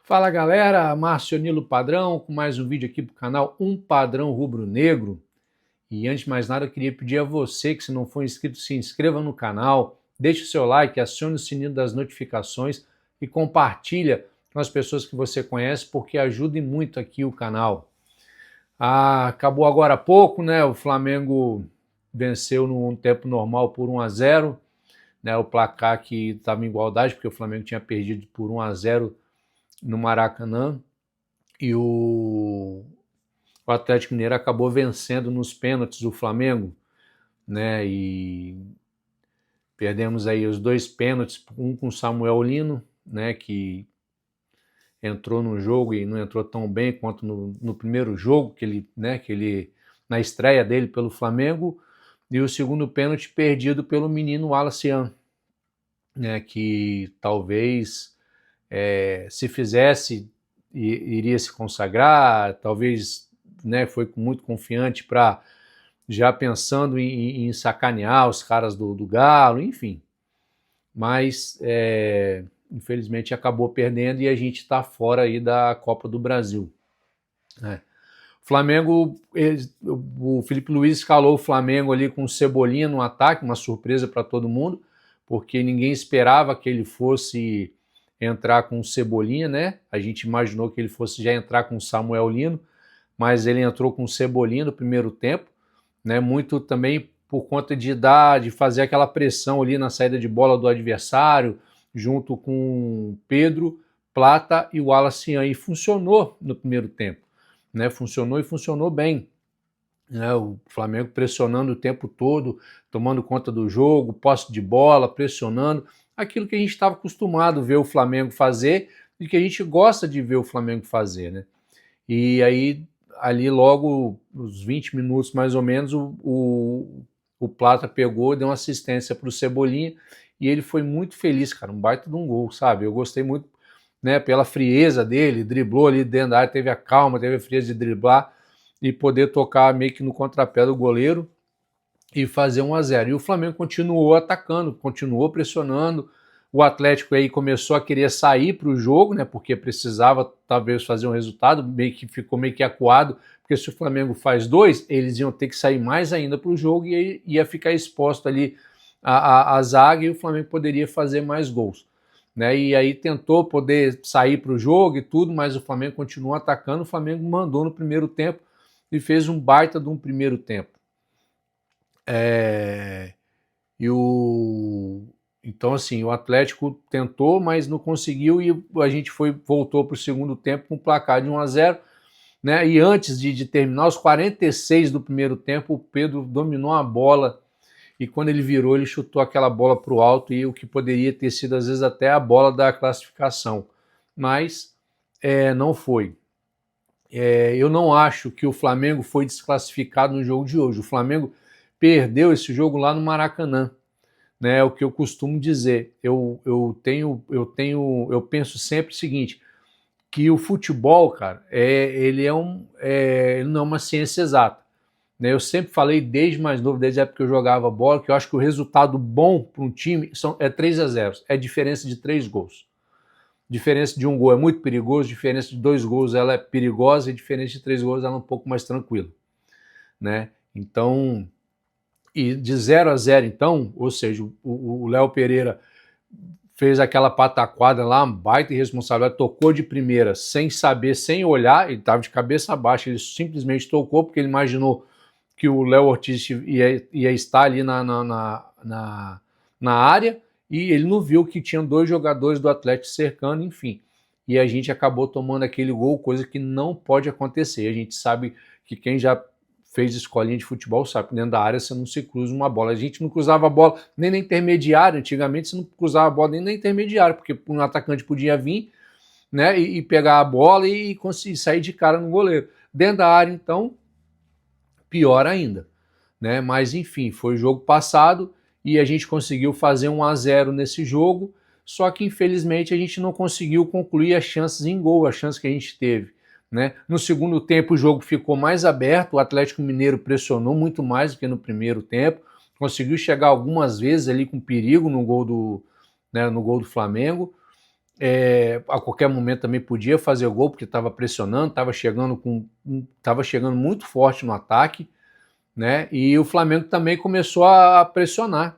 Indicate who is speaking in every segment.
Speaker 1: Fala galera, Márcio Nilo Padrão com mais um vídeo aqui para o canal Um Padrão Rubro-Negro. E antes de mais nada eu queria pedir a você que se não for inscrito, se inscreva no canal, deixe o seu like, acione o sininho das notificações e compartilha com as pessoas que você conhece porque ajuda muito aqui o canal. Acabou agora há pouco, né? O Flamengo venceu no tempo normal por 1-0, né? O placar que estava em igualdade porque o Flamengo tinha perdido por 1-0 no Maracanã, e o Atlético Mineiro acabou vencendo nos pênaltis o Flamengo, né? E perdemos aí os dois pênaltis, um com o Samuel Lino, né? Que entrou no jogo e não entrou tão bem quanto no primeiro jogo que ele na estreia dele pelo Flamengo, e o segundo pênalti perdido pelo menino Wallace, né? Que talvez se fizesse iria se consagrar, talvez, né, foi muito confiante para já pensando em sacanear os caras do Galo, enfim. Mas, infelizmente, acabou perdendo e a gente está fora aí da Copa do Brasil. O Flamengo, o Felipe Luiz escalou o Flamengo ali com o Cebolinha no ataque, uma surpresa para todo mundo, porque ninguém esperava que ele fosse entrar com o Cebolinha, né? A gente imaginou que ele fosse já entrar com o Samuel Lino, mas ele entrou com o Cebolinha no primeiro tempo, né? Muito também por conta de fazer aquela pressão ali na saída de bola do adversário, junto com Pedro, Plata e o Wallace, e funcionou no primeiro tempo, né? Funcionou e funcionou bem. Né, o Flamengo pressionando o tempo todo, tomando conta do jogo, posse de bola, pressionando, aquilo que a gente estava acostumado a ver o Flamengo fazer e que a gente gosta de ver o Flamengo fazer, né? E aí, ali logo, uns 20 minutos mais ou menos, o Plata pegou, deu uma assistência para o Cebolinha e ele foi muito feliz, cara, um baita de um gol, sabe? Eu gostei muito, né, pela frieza dele, driblou ali dentro da área, teve a calma, teve a frieza de driblar e poder tocar meio que no contrapé do goleiro e fazer 1-0. E o Flamengo continuou atacando, continuou pressionando. O Atlético aí começou a querer sair para o jogo, né? Porque precisava talvez fazer um resultado, ficou meio que acuado, porque se o Flamengo faz 2, eles iam ter que sair mais ainda para o jogo e ia ficar exposto ali a zaga e o Flamengo poderia fazer mais gols. Né, e aí tentou poder sair para o jogo e tudo, mas o Flamengo continuou atacando. O Flamengo mandou no primeiro tempo e fez um baita de um primeiro tempo. Então, assim, o Atlético tentou, mas não conseguiu e a gente voltou para o segundo tempo com o placar de 1-0. Né? E antes de terminar, os 46 do primeiro tempo, o Pedro dominou a bola e quando ele virou, ele chutou aquela bola para o alto e o que poderia ter sido, às vezes, até a bola da classificação. Mas não foi. Eu não acho que o Flamengo foi desclassificado no jogo de hoje. O Flamengo perdeu esse jogo lá no Maracanã, né? É o que eu costumo dizer. Eu penso sempre o seguinte, que o futebol, cara, ele não é uma ciência exata. Né? Eu sempre falei desde mais novo, desde a época que eu jogava bola, que eu acho que o resultado bom para um time é 3-0, é diferença de 3 gols. Diferença de um gol é muito perigoso, diferença de 2 gols ela é perigosa e diferença de 3 gols ela é um pouco mais tranquila, né? Então, e de 0-0 então, ou seja, o Léo Pereira fez aquela pataquada lá, uma baita irresponsabilidade, tocou de primeira sem saber, sem olhar, ele estava de cabeça baixa, ele simplesmente tocou porque ele imaginou que o Léo Ortiz ia estar ali na área, e ele não viu que tinham 2 jogadores do Atlético cercando, enfim. E a gente acabou tomando aquele gol, coisa que não pode acontecer. A gente sabe que quem já fez escolinha de futebol sabe que dentro da área você não se cruza uma bola. A gente não cruzava a bola nem na intermediária, antigamente você não cruzava a bola nem na intermediária, porque um atacante podia vir, né, e pegar a bola e conseguir sair de cara no goleiro. Dentro da área, então, pior ainda. Né? Mas enfim, foi o jogo passado e a gente conseguiu fazer 1-0 nesse jogo, só que infelizmente a gente não conseguiu concluir as chances em gol, as chances que a gente teve. Né? No segundo tempo o jogo ficou mais aberto, o Atlético Mineiro pressionou muito mais do que no primeiro tempo, conseguiu chegar algumas vezes ali com perigo no gol do Flamengo, a qualquer momento também podia fazer o gol, porque estava pressionando, estava chegando muito forte no ataque, né? E o Flamengo também começou a pressionar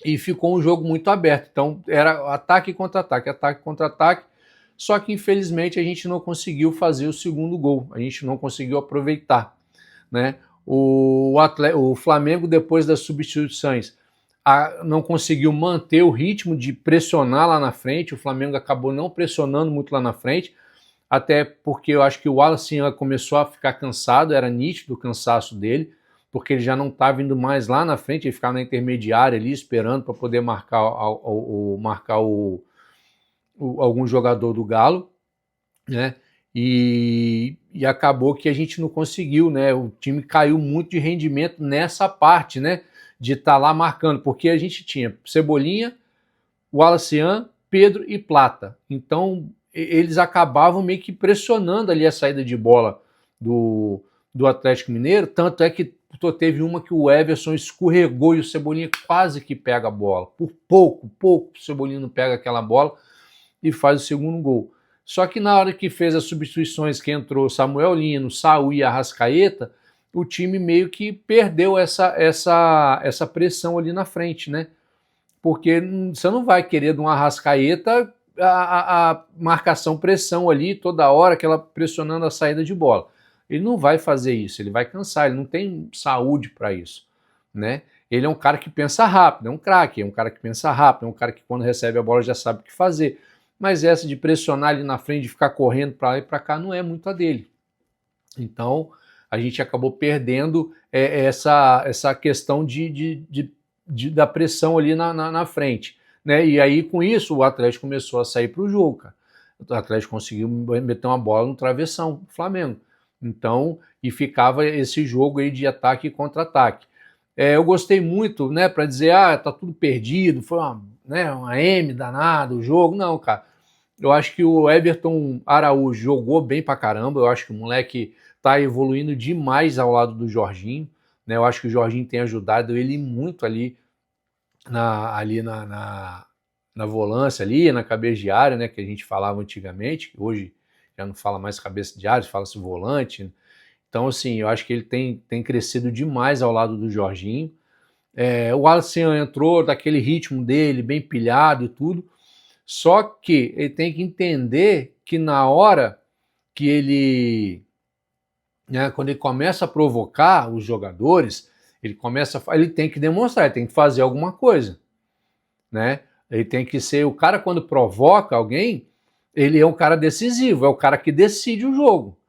Speaker 1: e ficou um jogo muito aberto. Então era ataque contra ataque, ataque contra ataque. Só que infelizmente a gente não conseguiu fazer o segundo gol, a gente não conseguiu aproveitar, né? O Flamengo, depois das substituições, não conseguiu manter o ritmo de pressionar lá na frente. O Flamengo acabou não pressionando muito lá na frente, até porque eu acho que o Wallace começou a ficar cansado, era nítido o cansaço dele, porque ele já não estava indo mais lá na frente, ele ficava na intermediária ali esperando para poder marcar algum jogador do Galo, né? E acabou que a gente não conseguiu, né? O time caiu muito de rendimento nessa parte, né? De estar lá marcando, porque a gente tinha Cebolinha, Wallace, Pedro e Plata. Então eles acabavam meio que pressionando ali a saída de bola do Atlético Mineiro, tanto é que teve uma que o Everson escorregou e o Cebolinha quase que pega a bola. Por pouco o Cebolinha não pega aquela bola e faz o segundo gol. Só que na hora que fez as substituições, que entrou Samuel Lino, Saúl e Arrascaeta, o time meio que perdeu essa pressão ali na frente, né? Porque você não vai querer de um Arrascaeta a marcação pressão ali toda hora, aquela pressionando a saída de bola. Ele não vai fazer isso, ele vai cansar, ele não tem saúde para isso, né? Ele é um cara que pensa rápido, é um craque, é um cara que pensa rápido, é um cara que quando recebe a bola já sabe o que fazer. Mas essa de pressionar ali na frente, de ficar correndo para lá e para cá, não é muito a dele. Então, a gente acabou perdendo essa questão da pressão ali na frente, né? E aí, com isso, o Atlético começou a sair para o jogo, cara. O Atlético conseguiu meter uma bola no travessão, o Flamengo. Então, e ficava esse jogo aí de ataque e contra-ataque. Eu gostei muito, né, para dizer, tá tudo perdido, foi uma M danada o jogo. Não, cara. Eu acho que o Everton Araújo jogou bem pra caramba. Eu acho que o moleque tá evoluindo demais ao lado do Jorginho, né? Eu acho que o Jorginho tem ajudado ele muito ali na volância, ali na cabeça de área, né? Que a gente falava antigamente. Hoje já não fala mais cabeça de área, fala-se volante. Então, assim, eu acho que ele tem crescido demais ao lado do Jorginho. O Wallace entrou daquele ritmo dele, bem pilhado e tudo. Só que ele tem que entender que na hora que ele, né, quando ele começa a provocar os jogadores, ele tem que demonstrar, ele tem que fazer alguma coisa, né? Ele tem que ser o cara, quando provoca alguém, ele é um cara decisivo, é o cara que decide o jogo,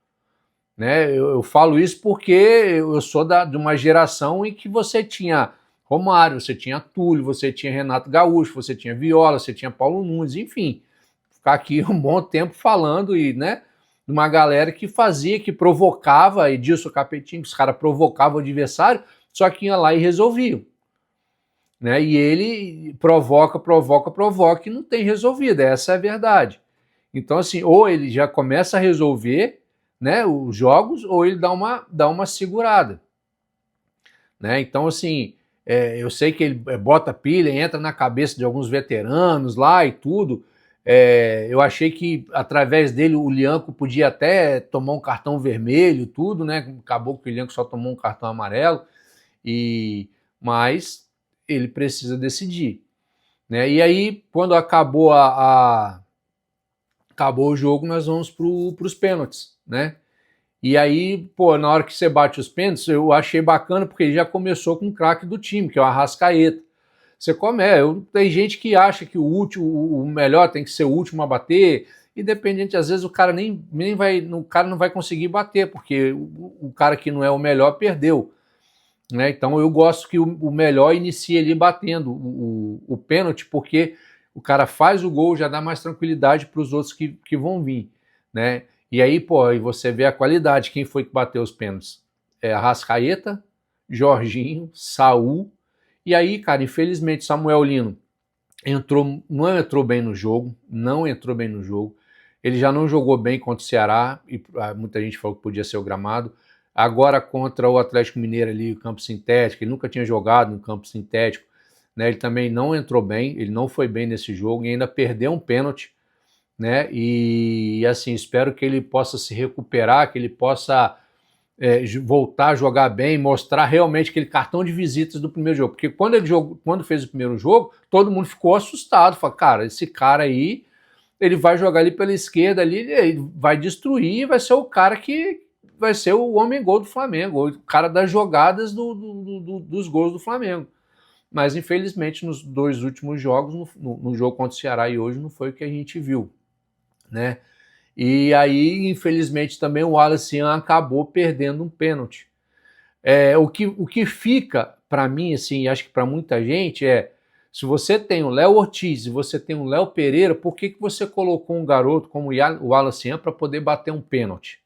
Speaker 1: né? Eu falo isso porque eu sou de uma geração em que você tinha Romário, você tinha Túlio, você tinha Renato Gaúcho, você tinha Viola, você tinha Paulo Nunes, enfim. Ficar aqui um bom tempo falando e, né, de uma galera que fazia, que provocava, Edilson Capetinho, os caras provocavam o adversário, só que ia lá e resolviam. Né? E ele provoca e não tem resolvido, essa é a verdade. Então, assim, ou ele já começa a resolver, né, os jogos, ou ele dá uma segurada. Né? Então, assim, eu sei que ele bota pilha, entra na cabeça de alguns veteranos lá e tudo. Eu achei que através dele o Lianco podia até tomar um cartão vermelho, tudo, né? Acabou que o Lianco só tomou um cartão amarelo, mas ele precisa decidir. Né? E aí, quando acabou acabou o jogo, nós vamos para os pênaltis, né? E aí, pô, na hora que você bate os pênaltis, eu achei bacana, porque ele já começou com o craque do time, que é o Arrascaeta. Tem gente que acha que o melhor tem que ser o último a bater, independente, às vezes o cara o cara não vai conseguir bater, porque o cara que não é o melhor perdeu. Né? Então eu gosto que o melhor inicie ali batendo o pênalti, porque o cara faz o gol, já dá mais tranquilidade para os outros que vão vir. Né? E aí, pô, aí você vê a qualidade. Quem foi que bateu os pênaltis? Arrascaeta, Jorginho, Saúl. E aí, cara, infelizmente, Samuel Lino não entrou bem no jogo. Ele já não jogou bem contra o Ceará, e muita gente falou que podia ser o gramado. Agora contra o Atlético Mineiro ali, o campo sintético, ele nunca tinha jogado no campo sintético. Né? Ele também não entrou bem, ele não foi bem nesse jogo e ainda perdeu um pênalti. né? E assim, espero que ele possa se recuperar, que ele possa voltar a jogar bem, mostrar realmente aquele cartão de visitas do primeiro jogo. Porque quando fez o primeiro jogo, todo mundo ficou assustado. Falou, cara, esse cara aí, ele vai jogar ali pela esquerda, ali, ele vai destruir, vai ser o cara que vai ser o homem-gol do Flamengo, o cara das jogadas dos gols do Flamengo. Mas, infelizmente, nos 2 últimos jogos, no jogo contra o Ceará e hoje, não foi o que a gente viu, né? E aí, infelizmente, também o Wallace Ian acabou perdendo um pênalti. O que fica, para mim, assim, acho que para muita gente, se você tem o Léo Ortiz e você tem o Léo Pereira, por que você colocou um garoto como o Wallace Ian para poder bater um pênalti?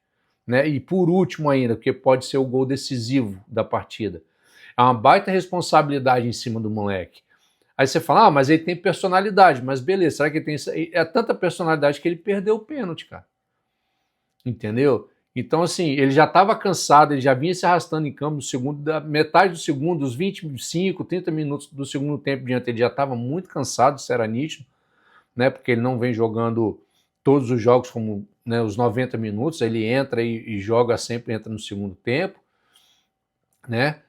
Speaker 1: Né? E por último ainda, porque pode ser o gol decisivo da partida. É uma baita responsabilidade em cima do moleque. Aí você fala, mas ele tem personalidade. Mas beleza, será que ele tem... É tanta personalidade que ele perdeu o pênalti, cara. Entendeu? Então, assim, ele já estava cansado, ele já vinha se arrastando em campo no segundo, da metade do segundo, os 25, 30 minutos do segundo tempo diante, ele já estava muito cansado, isso era nítido, né? Porque ele não vem jogando todos os jogos como, né, os 90 minutos, ele entra e joga sempre, entra no segundo tempo, né?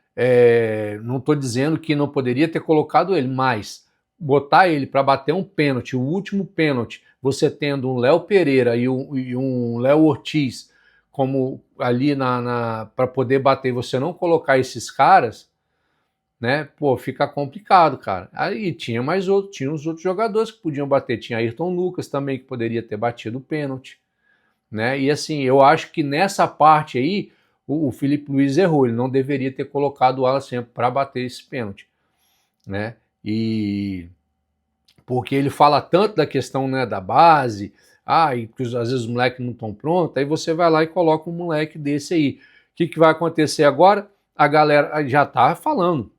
Speaker 1: Não estou dizendo que não poderia ter colocado ele, mas botar ele para bater um pênalti, o último pênalti, você tendo um Léo Pereira e um Léo Ortiz como ali para poder bater, você não colocar esses caras, né? Pô, fica complicado, cara. Aí tinha os outros jogadores que podiam bater, tinha Ayrton Lucas também que poderia ter batido o pênalti, né? E assim, eu acho que nessa parte aí o Filipe Luís errou, ele não deveria ter colocado o Wallace para bater esse pênalti, né? E porque ele fala tanto da questão, né, da base, e que às vezes os moleques não estão prontos, aí você vai lá e coloca um moleque desse aí. O que vai acontecer agora? A galera já tá falando,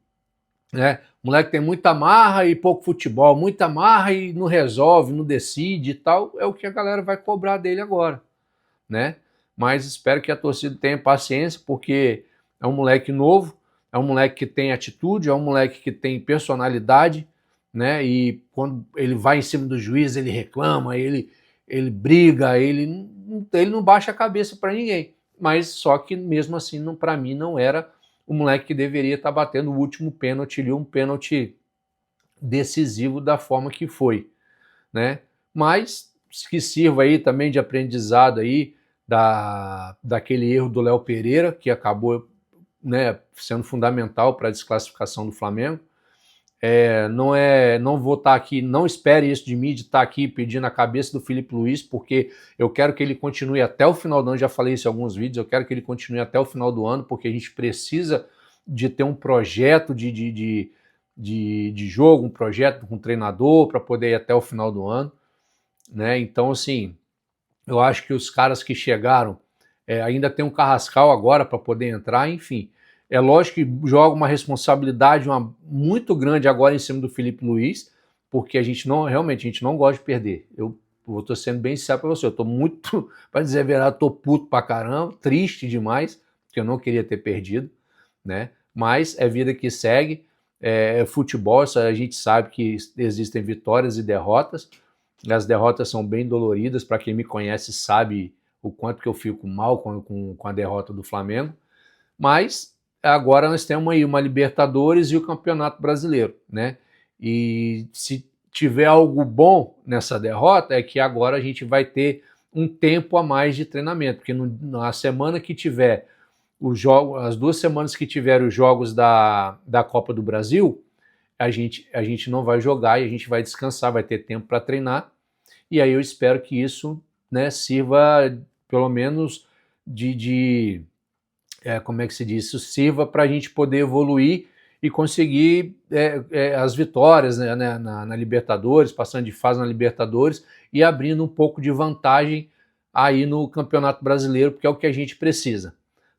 Speaker 1: né? O moleque tem muita marra e pouco futebol, muita marra e não resolve, não decide e tal, é o que a galera vai cobrar dele agora, né? Mas espero que a torcida tenha paciência, porque é um moleque novo, é um moleque que tem atitude, é um moleque que tem personalidade, né? E quando ele vai em cima do juiz, ele reclama, ele briga, ele não baixa a cabeça para ninguém. Mas só que mesmo assim, para mim, não era o moleque que deveria estar batendo o último pênalti ali, um pênalti decisivo da forma que foi, né? Mas que sirva aí também de aprendizado aí daquele erro do Léo Pereira, que acabou, né, sendo fundamental para a desclassificação do Flamengo. Não vou estar aqui, não espere isso de mim, de estar aqui pedindo a cabeça do Filipe Luís, porque eu quero que ele continue até o final do ano, já falei isso em alguns vídeos, eu quero que ele continue até o final do ano, porque a gente precisa de ter um projeto de jogo, um projeto com um treinador para poder ir até o final do ano, né? Então, assim, eu acho que os caras que chegaram ainda tem um Carrascal agora para poder entrar, enfim. É lógico que joga uma responsabilidade muito grande agora em cima do Filipe Luís, porque a gente não gosta de perder. Eu estou sendo bem sincero para você, eu estou muito, para dizer a verdade, estou puto pra caramba, triste demais, porque eu não queria ter perdido, né? Mas é vida que segue, futebol, a gente sabe que existem vitórias e derrotas. As derrotas são bem doloridas, para quem me conhece sabe o quanto que eu fico mal com a derrota do Flamengo, mas agora nós temos aí uma Libertadores e o Campeonato Brasileiro, né? E se tiver algo bom nessa derrota, é que agora a gente vai ter um tempo a mais de treinamento, porque na semana que tiver as 2 semanas que tiver os jogos da Copa do Brasil, a gente não vai jogar e a gente vai descansar, vai ter tempo para treinar. E aí eu espero que isso, né, sirva pelo menos como é que se diz? Isso sirva para a gente poder evoluir e conseguir as vitórias, né, na Libertadores, passando de fase na Libertadores e abrindo um pouco de vantagem aí no Campeonato Brasileiro, porque é o que a gente precisa.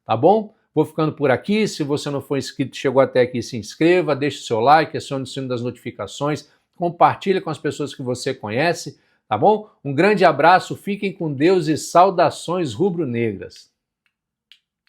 Speaker 1: Tá bom? Vou ficando por aqui. Se você não for inscrito, chegou até aqui, se inscreva, deixe o seu like, acione o sino das notificações, compartilhe com as pessoas que você conhece, tá bom? Um grande abraço, fiquem com Deus e saudações rubro-negras.